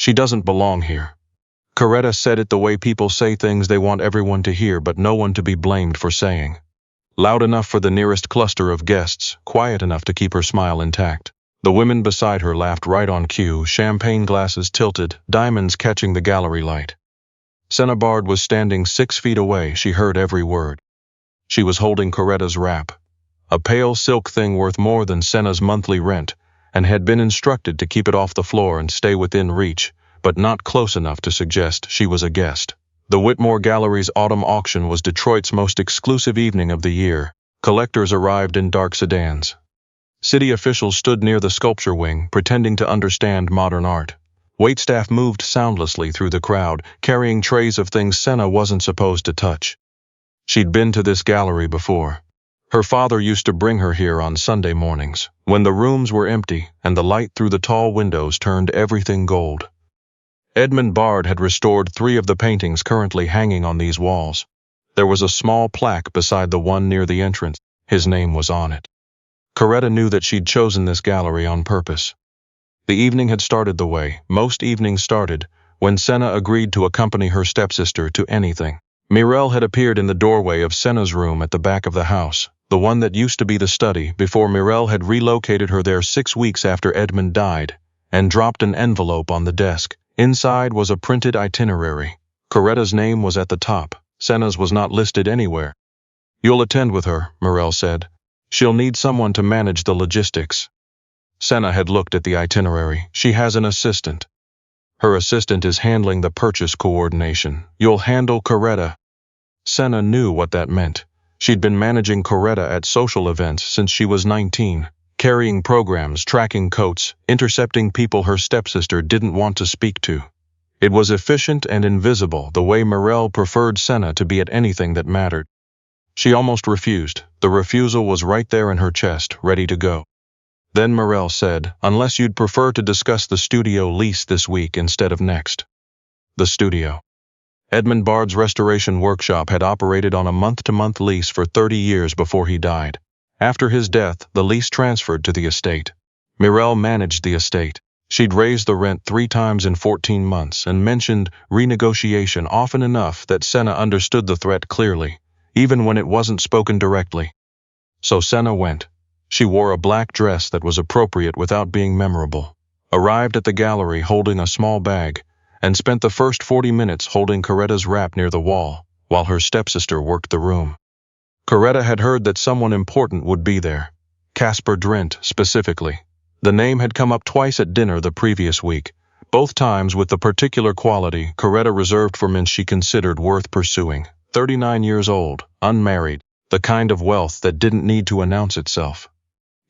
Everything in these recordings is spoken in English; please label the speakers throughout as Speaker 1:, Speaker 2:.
Speaker 1: She doesn't belong here. Coretta said it the way people say things they want everyone to hear but no one to be blamed for saying. Loud enough for the nearest cluster of guests, quiet enough to keep her smile intact. The women beside her laughed right on cue, champagne glasses tilted, diamonds catching the gallery light. Senna Bard was standing 6 feet away. She heard every word. She was holding Coretta's wrap, a pale silk thing worth more than Senna's monthly rent, and had been instructed to keep it off the floor and stay within reach, but not close enough to suggest she was a guest. The Whitmore Gallery's autumn auction was Detroit's most exclusive evening of the year. Collectors arrived in dark sedans. City officials stood near the sculpture wing, pretending to understand modern art. Waitstaff moved soundlessly through the crowd, carrying trays of things Senna wasn't supposed to touch. She'd been to this gallery before. Her father used to bring her here on Sunday mornings, when the rooms were empty and the light through the tall windows turned everything gold. Edmund Bard had restored 3 of the paintings currently hanging on these walls. There was a small plaque beside the one near the entrance. His name was on it. Coretta knew that she'd chosen this gallery on purpose. The evening had started the way most evenings started, when Senna agreed to accompany her stepsister to anything. Mirelle had appeared in the doorway of Senna's room at the back of the house, the one that used to be the study before Mirelle had relocated her there 6 weeks after Edmund died, and dropped an envelope on the desk. Inside was a printed itinerary. Coretta's name was at the top. Senna's was not listed anywhere. "You'll attend with her," Mirelle said. "She'll need someone to manage the logistics." Senna had looked at the itinerary. "She has an assistant. Her assistant is handling the purchase coordination. You'll handle Coretta." Senna knew what that meant. She'd been managing Coretta at social events since she was 19, carrying programs, tracking coats, intercepting people her stepsister didn't want to speak to. It was efficient and invisible, the way Mirelle preferred Senna to be at anything that mattered. She almost refused. The refusal was right there in her chest, ready to go. Then Mirelle said, "Unless you'd prefer to discuss the studio lease this week instead of next." The studio. Edmund Bard's restoration workshop had operated on a month-to-month lease for 30 years before he died. After his death, the lease transferred to the estate. Mirelle managed the estate. She'd raised the rent 3 times in 14 months and mentioned renegotiation often enough that Senna understood the threat clearly, even when it wasn't spoken directly. So Senna went. She wore a black dress that was appropriate without being memorable, arrived at the gallery holding a small bag, and spent the first 40 minutes holding Coretta's wrap near the wall, while her stepsister worked the room. Coretta had heard that someone important would be there. Kaspar Drent, specifically. The name had come up twice at dinner the previous week, both times with the particular quality Coretta reserved for men she considered worth pursuing. 39 years old, unmarried, the kind of wealth that didn't need to announce itself.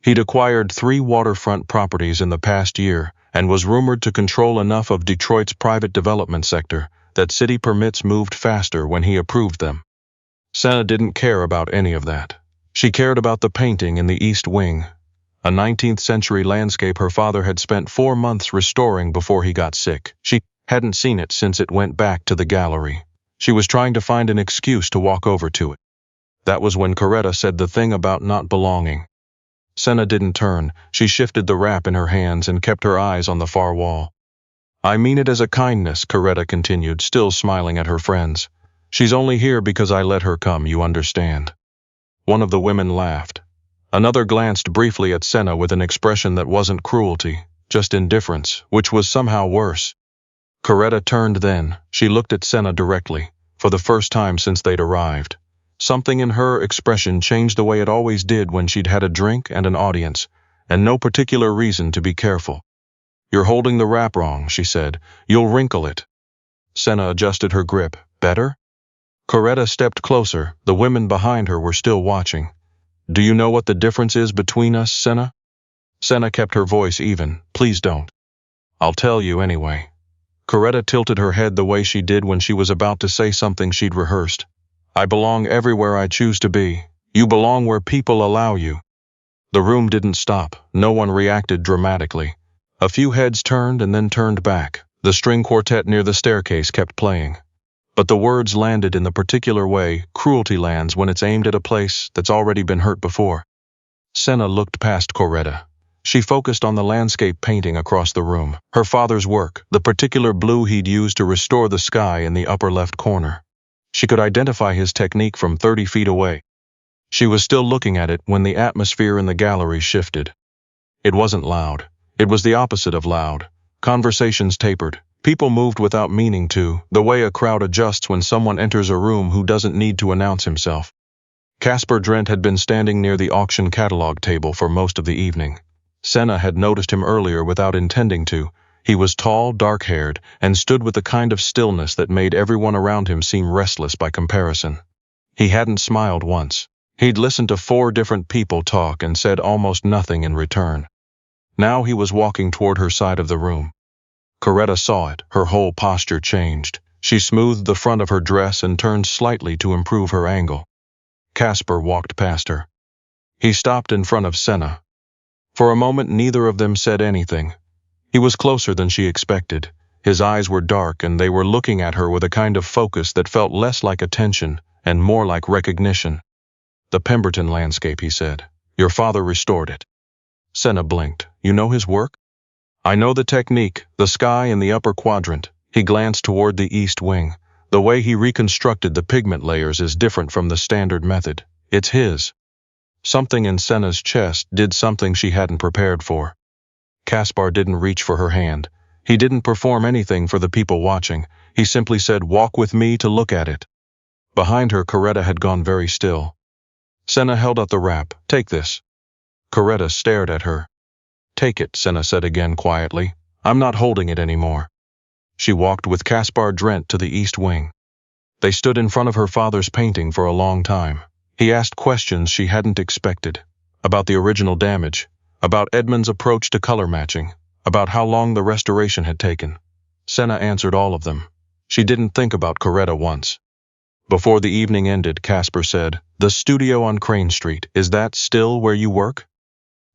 Speaker 1: He'd acquired 3 waterfront properties in the past year and was rumored to control enough of Detroit's private development sector that city permits moved faster when he approved them. Senna didn't care about any of that. She cared about the painting in the East Wing, a 19th-century landscape her father had spent 4 months restoring before he got sick. She hadn't seen it since it went back to the gallery. She was trying to find an excuse to walk over to it. That was when Coretta said the thing about not belonging. Senna didn't turn. She shifted the wrap in her hands and kept her eyes on the far wall. "I mean it as a kindness," Coretta continued, still smiling at her friends. "She's only here because I let her come, you understand." One of the women laughed. Another glanced briefly at Senna with an expression that wasn't cruelty, just indifference, which was somehow worse. Coretta turned then. She looked at Senna directly, for the first time since they'd arrived. Something in her expression changed the way it always did when she'd had a drink and an audience, and no particular reason to be careful. "You're holding the wrap wrong," she said. "You'll wrinkle it." Senna adjusted her grip. "Better?" Coretta stepped closer. The women behind her were still watching. "Do you know what the difference is between us, Senna?" Senna kept her voice even. "Please don't." "I'll tell you anyway." Coretta tilted her head the way she did when she was about to say something she'd rehearsed. "I belong everywhere I choose to be. You belong where people allow you." The room didn't stop. No one reacted dramatically. A few heads turned and then turned back. The string quartet near the staircase kept playing. But the words landed in the particular way cruelty lands when it's aimed at a place that's already been hurt before. Senna looked past Coretta. She focused on the landscape painting across the room, her father's work, the particular blue he'd used to restore the sky in the upper left corner. She could identify his technique from 30 feet away. She was still looking at it when the atmosphere in the gallery shifted. It wasn't loud. It was the opposite of loud. Conversations tapered. People moved without meaning to, the way a crowd adjusts when someone enters a room who doesn't need to announce himself. Kaspar Drent had been standing near the auction catalog table for most of the evening. Senna had noticed him earlier without intending to. He was tall, dark-haired, and stood with the kind of stillness that made everyone around him seem restless by comparison. He hadn't smiled once. He'd listened to 4 different people talk and said almost nothing in return. Now he was walking toward her side of the room. Coretta saw it. Her whole posture changed. She smoothed the front of her dress and turned slightly to improve her angle. Kaspar walked past her. He stopped in front of Senna. For a moment, neither of them said anything. He was closer than she expected. His eyes were dark, and they were looking at her with a kind of focus that felt less like attention and more like recognition. "The Pemberton landscape," he said. "Your father restored it." Senna blinked. "You know his work?" "I know the technique, the sky in the upper quadrant." He glanced toward the east wing. "The way he reconstructed the pigment layers is different from the standard method. It's his." Something in Senna's chest did something she hadn't prepared for. Kaspar didn't reach for her hand. He didn't perform anything for the people watching. He simply said, "Walk with me to look at it." Behind her, Coretta had gone very still. Senna held out the wrap. "Take this." Coretta stared at her. "Take it," Senna said again quietly. "I'm not holding it anymore." She walked with Kaspar Drent to the east wing. They stood in front of her father's painting for a long time. He asked questions she hadn't expected. About the original damage, about Edmund's approach to color matching, about how long the restoration had taken. Senna answered all of them. She didn't think about Coretta once. Before the evening ended, Kaspar said, "The studio on Crane Street, is that still where you work?"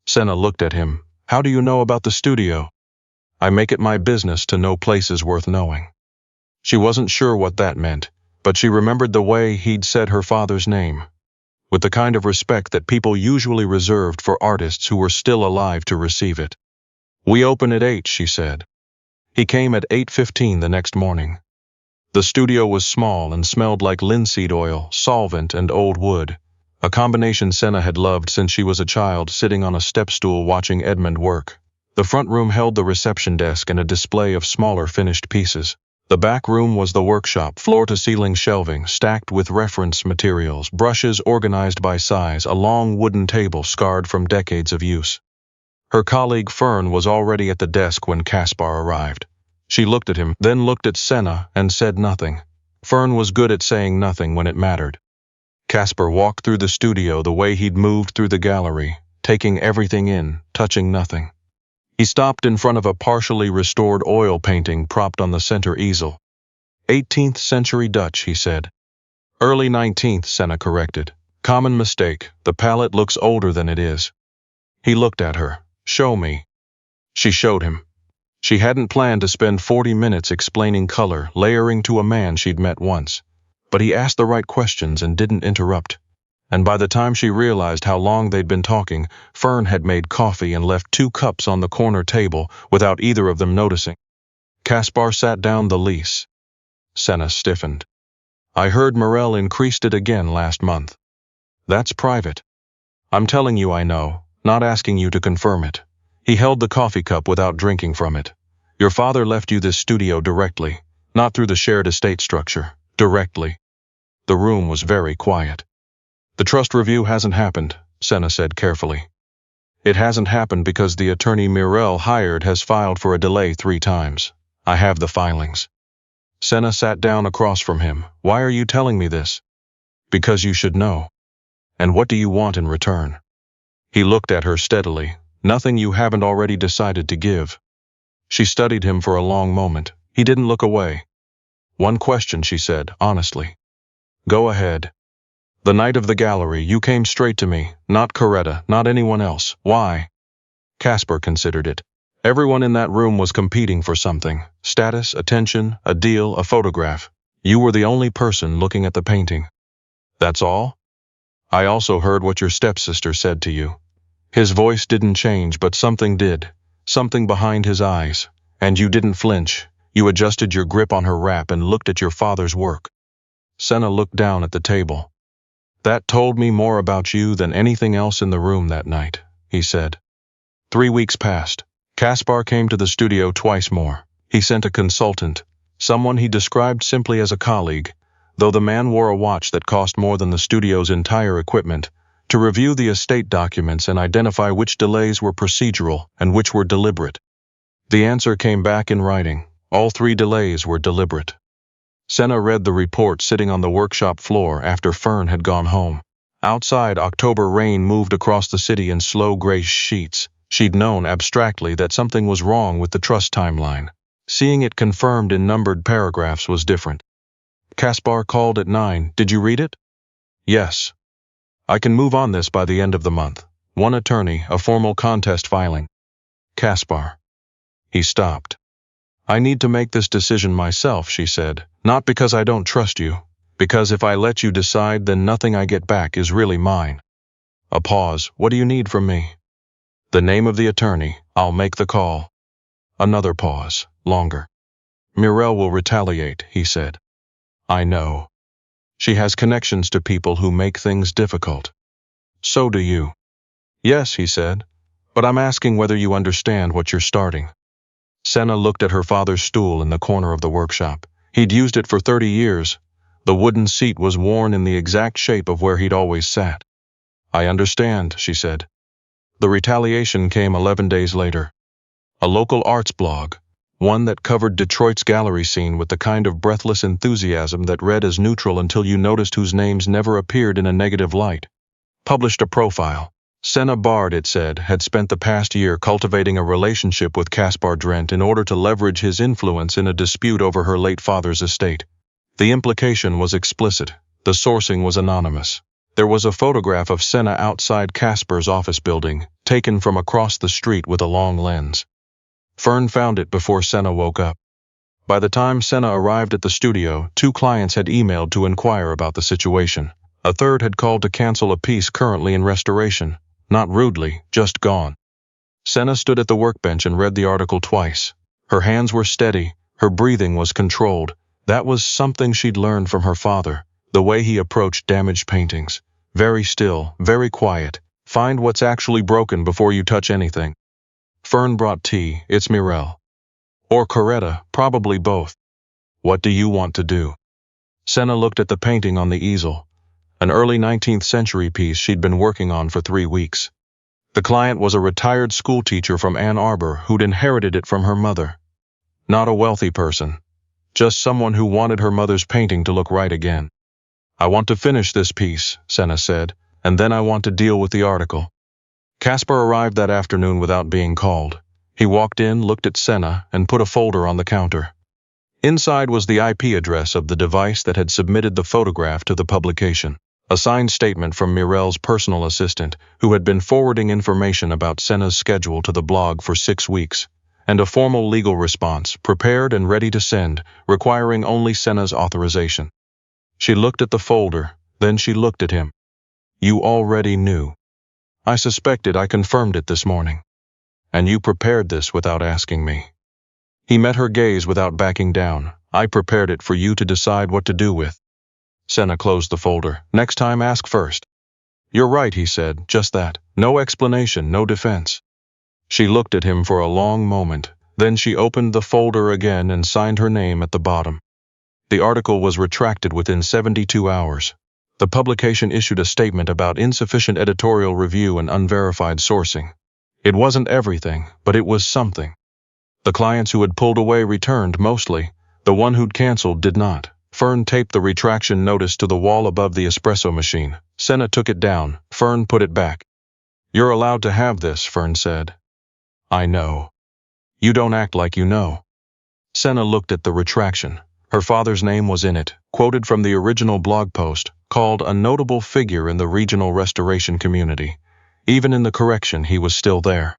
Speaker 1: Senna looked at him. "How do you know about the studio?" "I make it my business to know places worth knowing." She wasn't sure what that meant, but she remembered the way he'd said her father's name, with the kind of respect that people usually reserved for artists who were still alive to receive it. "We open at 8, she said. He came at 8:15 the next morning. The studio was small and smelled like linseed oil, solvent, and old wood, a combination Senna had loved since she was a child sitting on a step stool watching Edmund work. The front room held the reception desk and a display of smaller finished pieces. The back room was the workshop, floor-to-ceiling shelving, stacked with reference materials, brushes organized by size, a long wooden table scarred from decades of use. Her colleague Fern was already at the desk when Kaspar arrived. She looked at him, then looked at Senna, and said nothing. Fern was good at saying nothing when it mattered. Kaspar walked through the studio the way he'd moved through the gallery, taking everything in, touching nothing. He stopped in front of a partially restored oil painting propped on the center easel. 18th century Dutch, he said. Early 19th, Senna corrected. Common mistake, the palette looks older than it is. He looked at her. "Show me." She showed him. She hadn't planned to spend 40 minutes explaining color, layering to a man she'd met once. But he asked the right questions and didn't interrupt. And by the time she realized how long they'd been talking, Fern had made coffee and left 2 cups on the corner table without either of them noticing. Kaspar sat down the lease. Senna stiffened. "I heard Morel increased it again last month." "That's private." "I'm telling you I know, not asking you to confirm it." He held the coffee cup without drinking from it. "Your father left you this studio directly, not through the shared estate structure, directly." The room was very quiet. "The trust review hasn't happened," Senna said carefully. "It hasn't happened because the attorney Morel hired has filed for a delay 3 times. I have the filings." Senna sat down across from him. "Why are you telling me this?" "Because you should know." "And what do you want in return?" He looked at her steadily. "Nothing you haven't already decided to give." She studied him for a long moment. He didn't look away. "One question," she said, honestly. "Go ahead." "The night of the gallery, you came straight to me, not Coretta, not anyone else. Why?" Kaspar considered it. Everyone in that room was competing for something. Status, attention, a deal, a photograph. You were the only person looking at the painting. "That's all?" "I also heard what your stepsister said to you." His voice didn't change, but something did. Something behind his eyes. And you didn't flinch. You adjusted your grip on her wrap and looked at your father's work. Senna looked down at the table. That told me more about you than anything else in the room that night, he said. 3 weeks passed. Kaspar came to the studio twice more. He sent a consultant, someone he described simply as a colleague, though the man wore a watch that cost more than the studio's entire equipment, to review the estate documents and identify which delays were procedural and which were deliberate. The answer came back in writing. All 3 delays were deliberate. Senna read the report sitting on the workshop floor after Fern had gone home. Outside, October rain moved across the city in slow gray sheets. She'd known abstractly that something was wrong with the trust timeline. Seeing it confirmed in numbered paragraphs was different. Kaspar called at 9. Did you read it? Yes. I can move on this by the end of the month. 1 attorney, a formal contest filing. Kaspar. He stopped. I need to make this decision myself, she said. Not because I don't trust you. Because if I let you decide, then nothing I get back is really mine. A pause. What do you need from me? The name of the attorney. I'll make the call. Another pause. Longer. Mirelle will retaliate, he said. I know. She has connections to people who make things difficult. So do you. Yes, he said. But I'm asking whether you understand what you're starting. Senna looked at her father's stool in the corner of the workshop. He'd used it for 30 years. The wooden seat was worn in the exact shape of where he'd always sat. I understand, she said. The retaliation came 11 days later. A local arts blog, one that covered Detroit's gallery scene with the kind of breathless enthusiasm that read as neutral until you noticed whose names never appeared in a negative light, published a profile. Senna Bard, it said, had spent the past year cultivating a relationship with Kaspar Drent in order to leverage his influence in a dispute over her late father's estate. The implication was explicit. The sourcing was anonymous. There was a photograph of Senna outside Kaspar's office building, taken from across the street with a long lens. Fern found it before Senna woke up. By the time Senna arrived at the studio, 2 clients had emailed to inquire about the situation. A third had called to cancel a piece currently in restoration. Not rudely, just gone. Senna stood at the workbench and read the article twice. Her hands were steady, her breathing was controlled. That was something she'd learned from her father, the way he approached damaged paintings. Very still, very quiet. Find what's actually broken before you touch anything. Fern brought tea. It's Mirelle. Or Coretta, probably both. What do you want to do? Senna looked at the painting on the easel. An early 19th century piece she'd been working on for 3 weeks. The client was a retired schoolteacher from Ann Arbor who'd inherited it from her mother. Not a wealthy person. Just someone who wanted her mother's painting to look right again. I want to finish this piece, Senna said, and then I want to deal with the article. Kaspar arrived that afternoon without being called. He walked in, looked at Senna, and put a folder on the counter. Inside was the IP address of the device that had submitted the photograph to the publication. A signed statement from Mirelle's personal assistant, who had been forwarding information about Senna's schedule to the blog for 6 weeks, and a formal legal response, prepared and ready to send, requiring only Senna's authorization. She looked at the folder, then she looked at him. You already knew. I suspected. I confirmed it this morning. And you prepared this without asking me. He met her gaze without backing down. I prepared it for you to decide what to do with. Senna closed the folder. Next time, ask first. You're right, he said, just that. No explanation, no defense. She looked at him for a long moment. Then she opened the folder again and signed her name at the bottom. The article was retracted within 72 hours. The publication issued a statement about insufficient editorial review and unverified sourcing. It wasn't everything, but it was something. The clients who had pulled away returned mostly. The one who'd canceled did not. Fern taped the retraction notice to the wall above the espresso machine. Senna took it down. Fern put it back. You're allowed to have this, Fern said. I know. You don't act like you know. Senna looked at the retraction. Her father's name was in it, quoted from the original blog post, called a notable figure in the regional restoration community. Even in the correction, he was still there.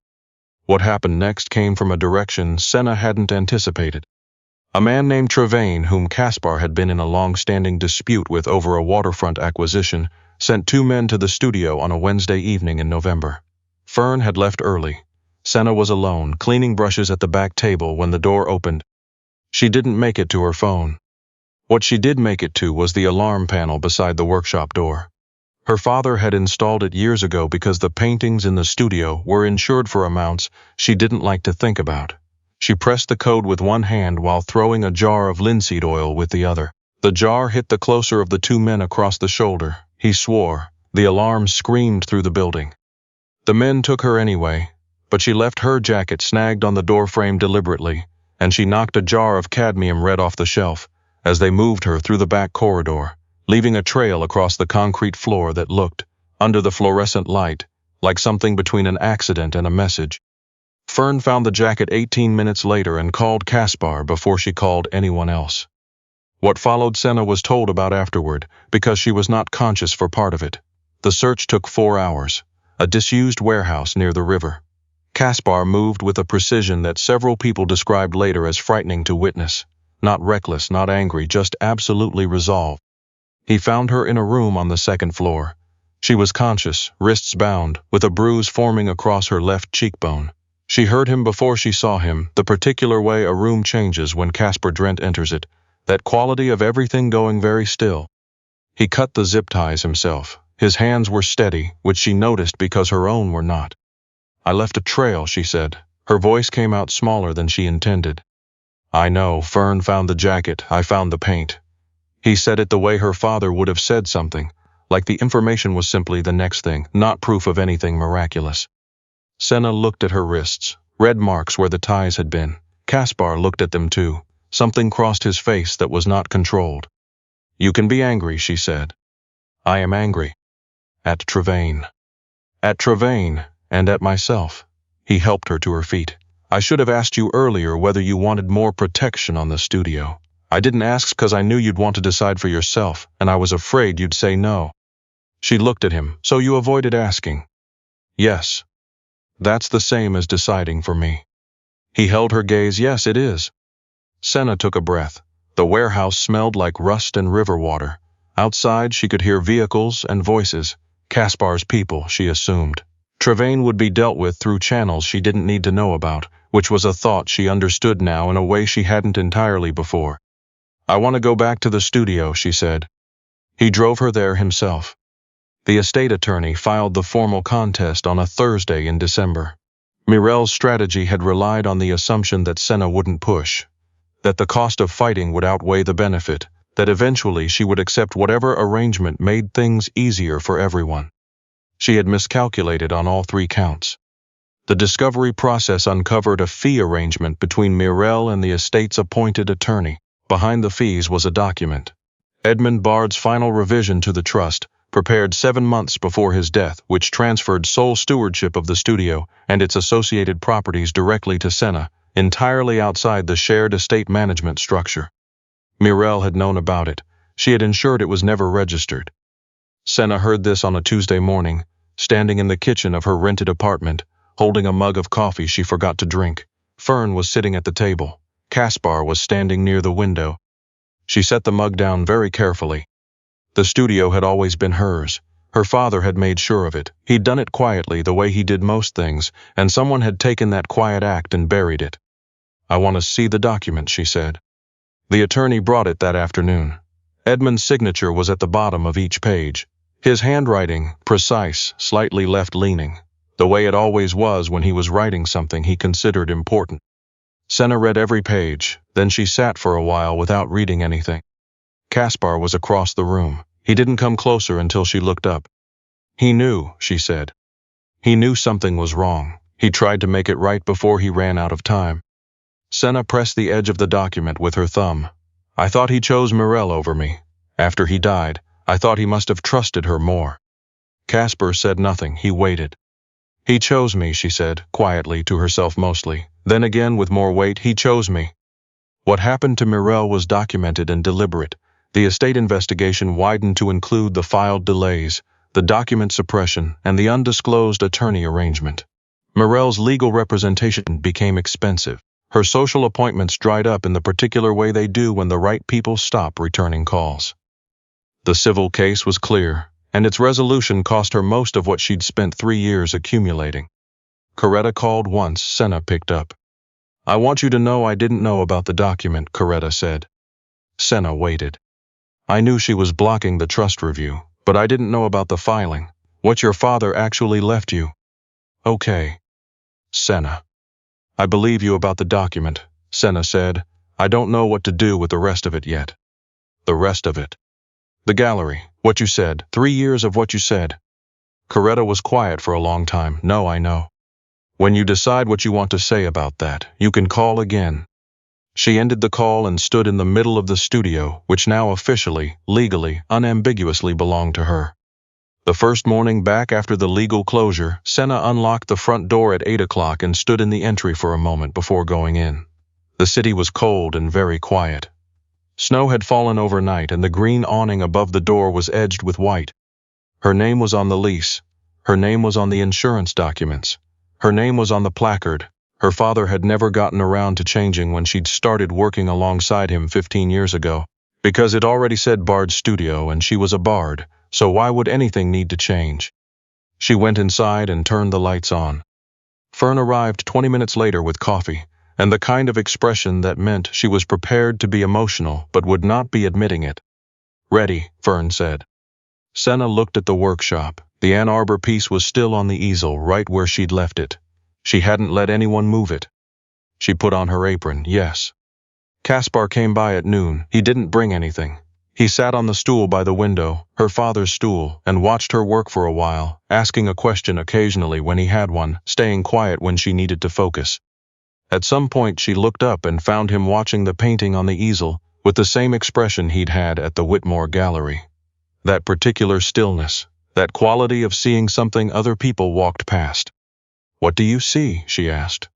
Speaker 1: What happened next came from a direction Senna hadn't anticipated. A man named Trevane, whom Kaspar had been in a long-standing dispute with over a waterfront acquisition, sent 2 men to the studio on a Wednesday evening in November. Fern had left early. Senna was alone, cleaning brushes at the back table when the door opened. She didn't make it to her phone. What she did make it to was the alarm panel beside the workshop door. Her father had installed it years ago because the paintings in the studio were insured for amounts she didn't like to think about. She pressed the code with one hand while throwing a jar of linseed oil with the other. The jar hit the closer of the two men across the shoulder. He swore. The alarm screamed through the building. The men took her anyway, but she left her jacket snagged on the doorframe deliberately, and she knocked a jar of cadmium red off the shelf as they moved her through the back corridor, leaving a trail across the concrete floor that looked, under the fluorescent light, like something between an accident and a message. Fern found the jacket 18 minutes later and called Kaspar before she called anyone else. What followed Senna was told about afterward, because she was not conscious for part of it. The search took 4 hours. A disused warehouse near the river. Kaspar moved with a precision that several people described later as frightening to witness. Not reckless, not angry, just absolutely resolved. He found her in a room on the second floor. She was conscious, wrists bound, with a bruise forming across her left cheekbone. She heard him before she saw him, the particular way a room changes when Kaspar Drent enters it, that quality of everything going very still. He cut the zip ties himself. His hands were steady, which she noticed because her own were not. "I left a trail," she said. Her voice came out smaller than she intended. "I know, Fern found the jacket, I found the paint." He said it the way her father would have said something, like the information was simply the next thing, not proof of anything miraculous. Senna looked at her wrists, red marks where the ties had been. Kaspar looked at them too. Something crossed his face that was not controlled. "You can be angry," she said. "I am angry. At Trevane. At Trevane, and at myself." He helped her to her feet. "I should have asked you earlier whether you wanted more protection on the studio. I didn't ask because I knew you'd want to decide for yourself, and I was afraid you'd say no." She looked at him. "So you avoided asking?" "Yes. That's the same as deciding for me." He held her gaze. "Yes, it is." Senna took a breath. The warehouse smelled like rust and river water. Outside, she could hear vehicles and voices. Kaspar's people, she assumed. Trevane would be dealt with through channels she didn't need to know about, which was a thought she understood now in a way she hadn't entirely before. "I want to go back to the studio," she said. He drove her there himself. The estate attorney filed the formal contest on a Thursday in December. Mirel's strategy had relied on the assumption that Senna wouldn't push, that the cost of fighting would outweigh the benefit, that eventually she would accept whatever arrangement made things easier for everyone. She had miscalculated on all 3 counts. The discovery process uncovered a fee arrangement between Mirel and the estate's appointed attorney. Behind the fees was a document. Edmund Bard's final revision to the trust, prepared 7 months before his death, which transferred sole stewardship of the studio and its associated properties directly to Senna, entirely outside the shared estate management structure. Mirel had known about it. She had ensured it was never registered. Senna heard this on a Tuesday morning, standing in the kitchen of her rented apartment, holding a mug of coffee she forgot to drink. Fern was sitting at the table. Kaspar was standing near the window. She set the mug down very carefully. The studio had always been hers. Her father had made sure of it. He'd done it quietly, the way he did most things, and someone had taken that quiet act and buried it. "I want to see the document," she said. The attorney brought it that afternoon. Edmund's signature was at the bottom of each page. His handwriting, precise, slightly left-leaning, the way it always was when he was writing something he considered important. Senna read every page, then she sat for a while without reading anything. Kaspar was across the room. He didn't come closer until she looked up. "He knew," she said. "He knew something was wrong. He tried to make it right before he ran out of time." Senna pressed the edge of the document with her thumb. "I thought he chose Mirel over me. After he died, I thought he must have trusted her more." Kaspar said nothing. He waited. "He chose me," she said, quietly, to herself mostly. Then again, with more weight, "He chose me." What happened to Mirel was documented and deliberate. The estate investigation widened to include the filed delays, the document suppression, and the undisclosed attorney arrangement. Mirel's legal representation became expensive. Her social appointments dried up in the particular way they do when the right people stop returning calls. The civil case was clear, and its resolution cost her most of what she'd spent 3 years accumulating. Coretta called once. Senna picked up. I want you to know I didn't know about the document, Coretta said. Senna waited. I knew she was blocking the trust review, but I didn't know about the filing. What your father actually left you. Okay. Senna. I believe you about the document, Senna said. I don't know what to do with the rest of it yet. The rest of it. The gallery, what you said, 3 years of what you said. Coretta was quiet for a long time. No, I know. When you decide what you want to say about that, you can call again. She ended the call and stood in the middle of the studio, which now officially, legally, unambiguously belonged to her. The first morning back after the legal closure, Senna unlocked the front door at 8 o'clock and stood in the entry for a moment before going in. The city was cold and very quiet. Snow had fallen overnight and the green awning above the door was edged with white. Her name was on the lease. Her name was on the insurance documents. Her name was on the placard. Her father had never gotten around to changing when she'd started working alongside him 15 years ago, because it already said Bard Studio and she was a Bard, so why would anything need to change? She went inside and turned the lights on. Fern arrived 20 minutes later with coffee, and the kind of expression that meant she was prepared to be emotional but would not be admitting it. Ready, Fern said. Senna looked at the workshop. The Ann Arbor piece was still on the easel right where she'd left it. She hadn't let anyone move it. She put on her apron, yes. Kaspar came by at noon. He didn't bring anything. He sat on the stool by the window, her father's stool, and watched her work for a while, asking a question occasionally when he had one, staying quiet when she needed to focus. At some point she looked up and found him watching the painting on the easel, with the same expression he'd had at the Whitmore Gallery. That particular stillness, that quality of seeing something other people walked past. What do you see? She asked.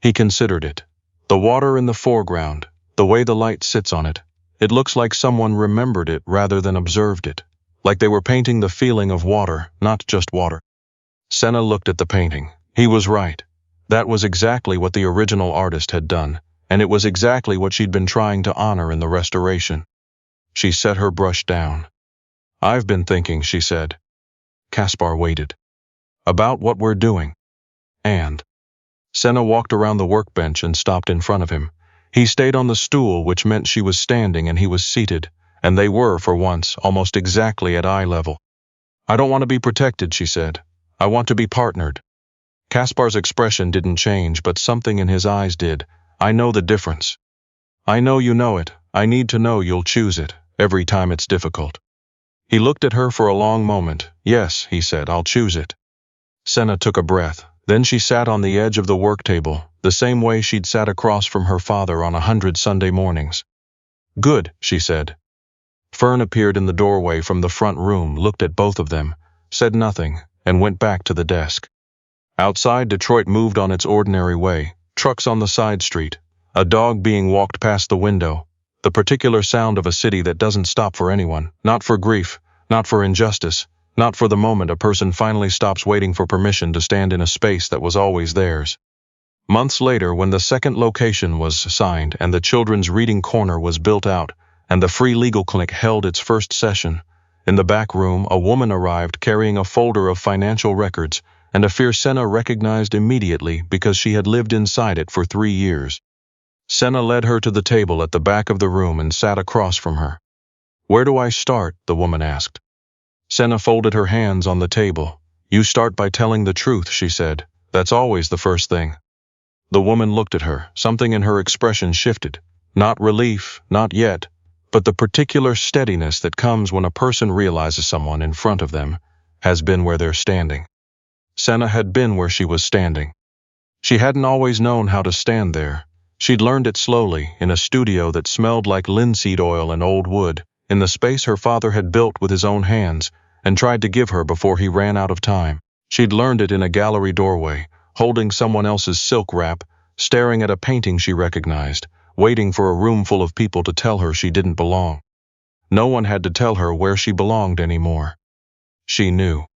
Speaker 1: He considered it. The water in the foreground, the way the light sits on it. It looks like someone remembered it rather than observed it, like they were painting the feeling of water, not just water. Senna looked at the painting. He was right. That was exactly what the original artist had done, and it was exactly what she'd been trying to honor in the restoration. She set her brush down. I've been thinking, she said. Kaspar waited. About what we're doing. And Senna walked around the workbench and stopped in front of him. He stayed on the stool, which meant she was standing and he was seated, and they were, for once, almost exactly at eye level. I don't want to be protected, she said. I want to be partnered. Kaspar's expression didn't change, but something in his eyes did. I know the difference. I know you know it. I need to know you'll choose it, every time it's difficult. He looked at her for a long moment. Yes, he said, I'll choose it. Senna took a breath. Then she sat on the edge of the work table, the same way she'd sat across from her father on 100 Sunday mornings. Good, she said. Fern appeared in the doorway from the front room, looked at both of them, said nothing, and went back to the desk. Outside, Detroit moved on its ordinary way, trucks on the side street, a dog being walked past the window, the particular sound of a city that doesn't stop for anyone, not for grief, not for injustice, not for the moment a person finally stops waiting for permission to stand in a space that was always theirs. Months later, when the second location was signed and the children's reading corner was built out and the free legal clinic held its first session, in the back room a woman arrived carrying a folder of financial records and a fear Senna recognized immediately because she had lived inside it for 3 years. Senna led her to the table at the back of the room and sat across from her. Where do I start? The woman asked. Senna folded her hands on the table. You start by telling the truth, she said. That's always the first thing. The woman looked at her. Something in her expression shifted. Not relief, not yet, but the particular steadiness that comes when a person realizes someone in front of them has been where they're standing. Senna had been where she was standing. She hadn't always known how to stand there. She'd learned it slowly, in a studio that smelled like linseed oil and old wood, in the space her father had built with his own hands and tried to give her before he ran out of time. She'd learned it in a gallery doorway, holding someone else's silk wrap, staring at a painting she recognized, waiting for a room full of people to tell her she didn't belong. No one had to tell her where she belonged anymore. She knew.